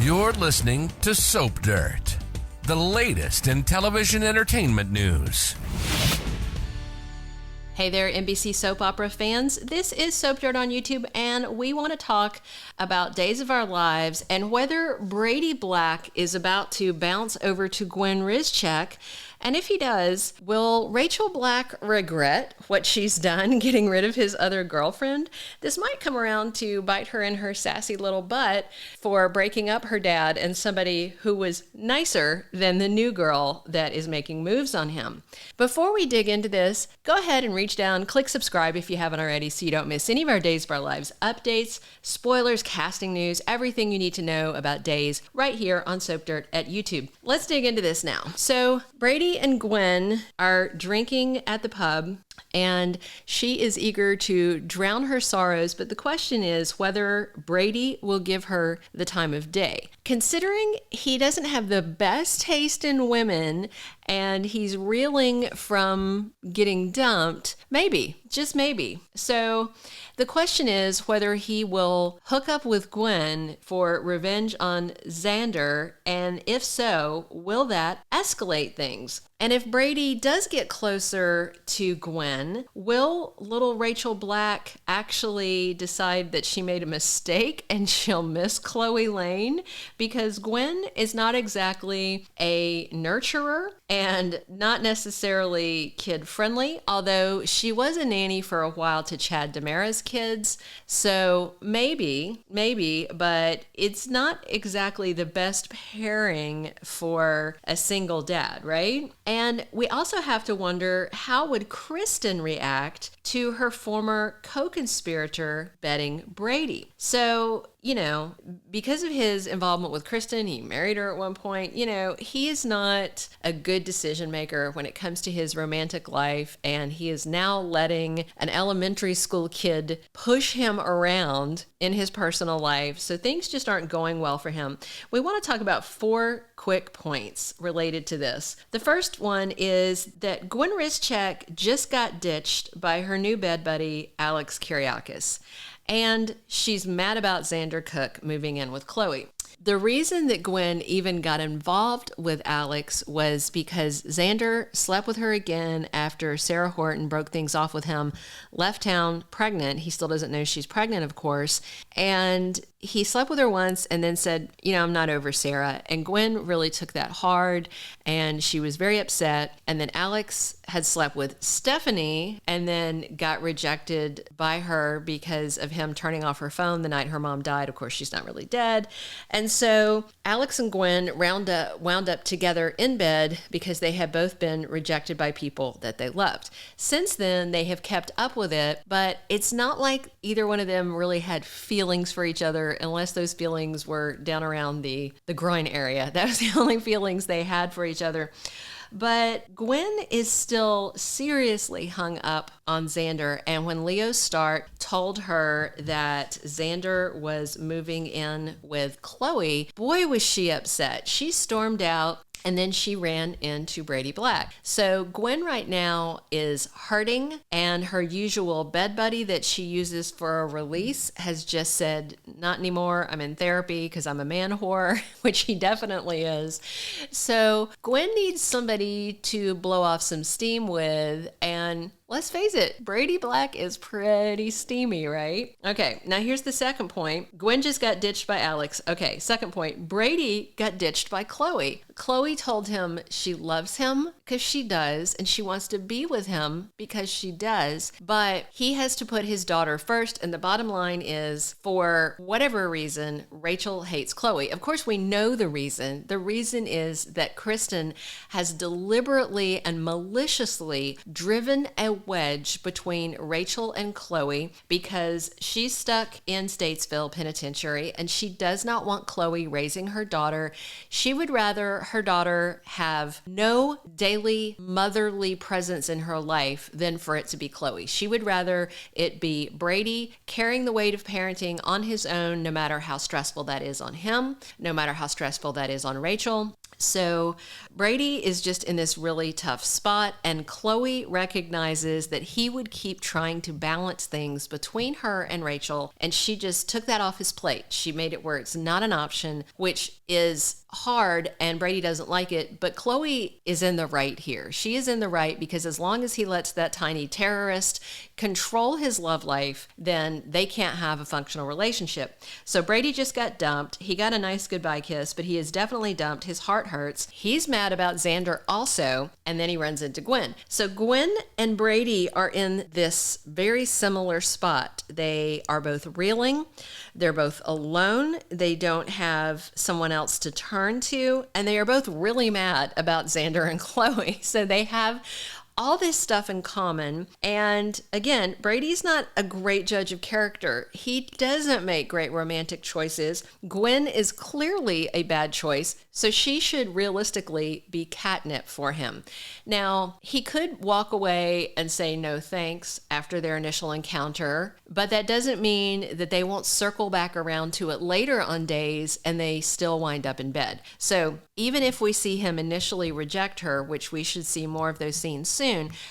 You're listening to Soap Dirt, the latest in television entertainment news. Hey there, NBC soap opera fans. This is Soap Dirt on YouTube, and we want to talk about Days of Our Lives and whether Brady Black is about to bounce over to Gwen Rizczech. And if he does, will Rachel Black regret what she's done getting rid of his other girlfriend? This might come around to bite her in her sassy little butt for breaking up her dad and somebody who was nicer than the new girl that is making moves on him. Before we dig into this, go ahead and reach down, click subscribe if you haven't already so you don't miss any of our Days of Our Lives updates, spoilers, casting news, everything you need to know about Days right here on Soap Dirt at YouTube. Let's dig into this now. So Brady and Gwen are drinking at the pub, and she is eager to drown her sorrows, but the question is whether Brady will give her the time of day. Considering he doesn't have the best taste in women and he's reeling from getting dumped, maybe, just maybe. So the question is whether he will hook up with Gwen for revenge on Xander, and if so, will that escalate things? And if Brady does get closer to Gwen, will little Rachel Black actually decide that she made a mistake and she'll miss Chloe Lane? Because Gwen is not exactly a nurturer and not necessarily kid-friendly, although she was a nanny for a while to Chad DiMera's kids. So maybe, but it's not exactly the best pairing for a single dad, right? And we also have to wonder, how would Kristen react to her former co-conspirator betting Brady? So, because of his involvement with Kristen, he married her at one point, he is not a good decision maker when it comes to his romantic life, and he is now letting an elementary school kid push him around in his personal life. So things just aren't going well for him. We want to talk about 4 quick points related to this. The first one is that Gwen Rizczech just got ditched by her new bed buddy, Alex Kyriakis. And she's mad about Xander Cook moving in with Chloe. The reason that Gwen even got involved with Alex was because Xander slept with her again after Sarah Horton broke things off with him, left town pregnant. He still doesn't know she's pregnant, of course. And he slept with her once and then said, I'm not over Sarah. And Gwen really took that hard and she was very upset. And then Alex had slept with Stephanie and then got rejected by her because of him turning off her phone the night her mom died. Of course, she's not really dead. And so Alex and Gwen wound up together in bed because they had both been rejected by people that they loved. Since then, they have kept up with it, but it's not like either one of them really had feelings for each other unless those feelings were down around the groin area. That was the only feelings they had for each other. But Gwen is still seriously hung up on Xander, and when Leo Stark told her that Xander was moving in with Chloe, boy was she upset. She stormed out. And then she ran into Brady Black. So Gwen right now is hurting, and her usual bed buddy that she uses for a release has just said, not anymore, I'm in therapy because I'm a man whore, which he definitely is. So Gwen needs somebody to blow off some steam with, and let's face it, Brady Black is pretty steamy, right? Okay, now here's the second point. Gwen just got ditched by Alex. Okay, second point, Brady got ditched by Chloe. Chloe told him she loves him because she does, and she wants to be with him because she does, but he has to put his daughter first, and the bottom line is, for whatever reason, Rachel hates Chloe. Of course, we know the reason. The reason is that Kristen has deliberately and maliciously driven a wedge between Rachel and Chloe because she's stuck in Statesville Penitentiary and she does not want Chloe raising her daughter. She would rather her daughter have no daily motherly presence in her life than for it to be Chloe. She would rather it be Brady carrying the weight of parenting on his own, no matter how stressful that is on him, no matter how stressful that is on Rachel. So Brady is just in this really tough spot, and Chloe recognizes that he would keep trying to balance things between her and Rachel, and she just took that off his plate. She made it where it's not an option, which is hard, and Brady doesn't like it, but Chloe is in the right here. She is in the right because as long as he lets that tiny terrorist control his love life, then they can't have a functional relationship. So Brady just got dumped. He got a nice goodbye kiss, but he is definitely dumped. His heart hurts. He's mad about Xander also, and then he runs into Gwen. So Gwen and Brady are in this very similar spot. They are both reeling. They're both alone. They don't have someone else to turn to, and they are both really mad about Xander and Chloe. So they have all this stuff in common. And again, Brady's not a great judge of character. He doesn't make great romantic choices. Gwen is clearly a bad choice, so she should realistically be catnip for him. Now, he could walk away and say no thanks after their initial encounter, but that doesn't mean that they won't circle back around to it later on days and they still wind up in bed. So even if we see him initially reject her, which we should see more of those scenes soon,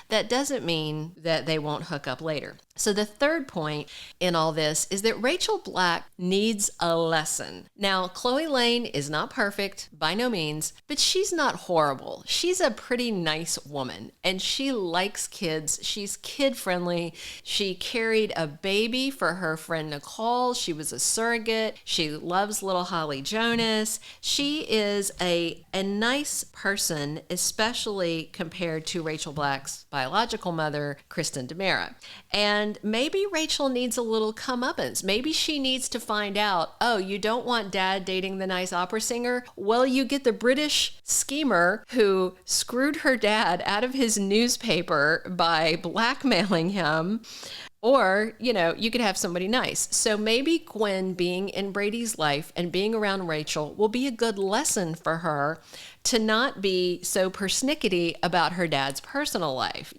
that doesn't mean that they won't hook up later. So the third point in all this is that Rachel Black needs a lesson. Now, Chloe Lane is not perfect, by no means, but she's not horrible. She's a pretty nice woman, and she likes kids. She's kid-friendly. She carried a baby for her friend Nicole. She was a surrogate. She loves little Holly Jonas. She is a nice person, especially compared to Rachel Black's biological mother, Kristen DiMera. And maybe Rachel needs a little comeuppance. Maybe she needs to find out, oh, you don't want dad dating the nice opera singer? Well, you get the British schemer who screwed her dad out of his newspaper by blackmailing him. Or, you could have somebody nice. So maybe Gwen being in Brady's life and being around Rachel will be a good lesson for her to not be so persnickety about her dad's personal life,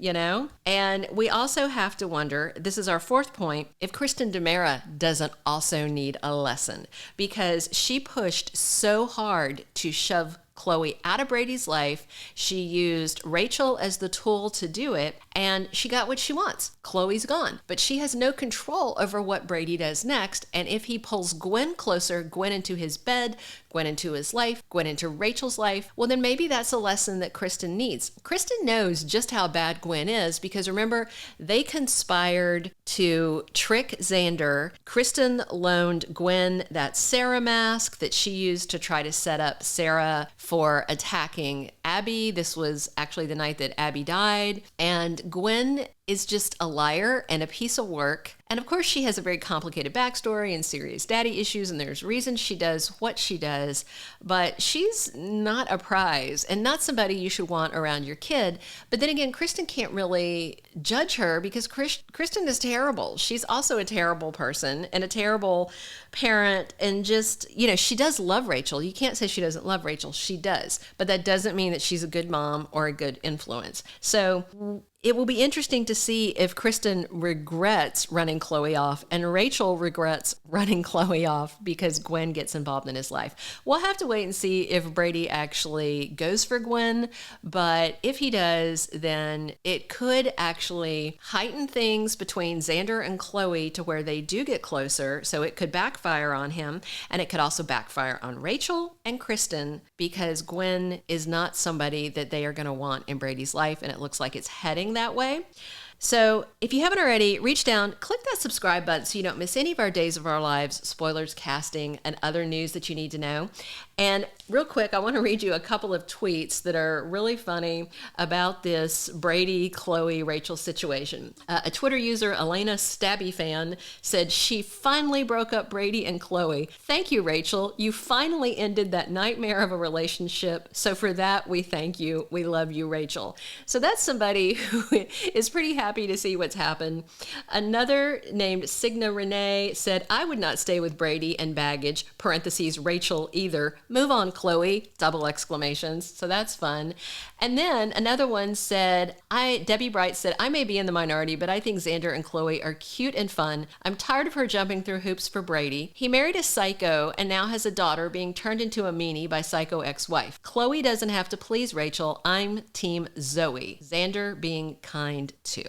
And we also have to wonder, this is our fourth point, if Kristen DiMera doesn't also need a lesson, because she pushed so hard to shove Chloe out of Brady's life. She used Rachel as the tool to do it, and she got what she wants. Chloe's gone, but she has no control over what Brady does next. And if he pulls Gwen closer, Gwen into his bed, Gwen into his life, Gwen into Rachel's life, well, then maybe that's a lesson that Kristen needs. Kristen knows just how bad Gwen is because remember, they conspired to trick Xander. Kristen loaned Gwen that Sarah mask that she used to try to set up Sarah for attacking Abby. This was actually the night that Abby died. And Gwen is just a liar and a piece of work. And of course, she has a very complicated backstory and serious daddy issues, and there's reasons she does what she does, but she's not a prize and not somebody you should want around your kid. But then again, Kristen can't really judge her because Kristen is terrible. She's also a terrible person and a terrible parent, and just, she does love Rachel. You can't say she doesn't love Rachel. She does, but that doesn't mean that she's a good mom or a good influence. So it will be interesting to see if Kristen regrets running Chloe off and Rachel regrets running Chloe off because Gwen gets involved in his life. We'll have to wait and see if Brady actually goes for Gwen, but if he does, then it could actually heighten things between Xander and Chloe to where they do get closer, so it could backfire on him, and it could also backfire on Rachel and Kristen because Gwen is not somebody that they are going to want in Brady's life, and it looks like it's heading that way. So if you haven't already, reach down, click that subscribe button so you don't miss any of our Days of Our Lives, spoilers, casting, and other news that you need to know. And real quick, I want to read you a couple of tweets that are really funny about this Brady, Chloe, Rachel situation. A Twitter user, Elena Stabby Fan, said she finally broke up Brady and Chloe. Thank you, Rachel. You finally ended that nightmare of a relationship. So for that, we thank you. We love you, Rachel. So that's somebody who is pretty happy happy to see what's happened. Another named Signa Renee said, I would not stay with Brady and baggage, parentheses, Rachel either. Move on, Chloe, double exclamations. So that's fun. And then another one said, Debbie Bright said, I may be in the minority, but I think Xander and Chloe are cute and fun. I'm tired of her jumping through hoops for Brady. He married a psycho and now has a daughter being turned into a meanie by psycho ex-wife. Chloe doesn't have to please Rachel. I'm team Zoe. Xander being kind too.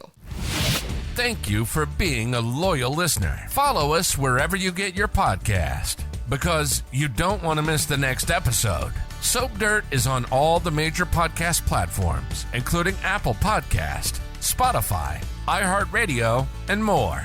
Thank you for being a loyal listener. Follow us wherever you get your podcast, because you don't want to miss the next episode. Soap Dirt is on all the major podcast platforms, including Apple Podcast, Spotify, iHeartRadio, and more.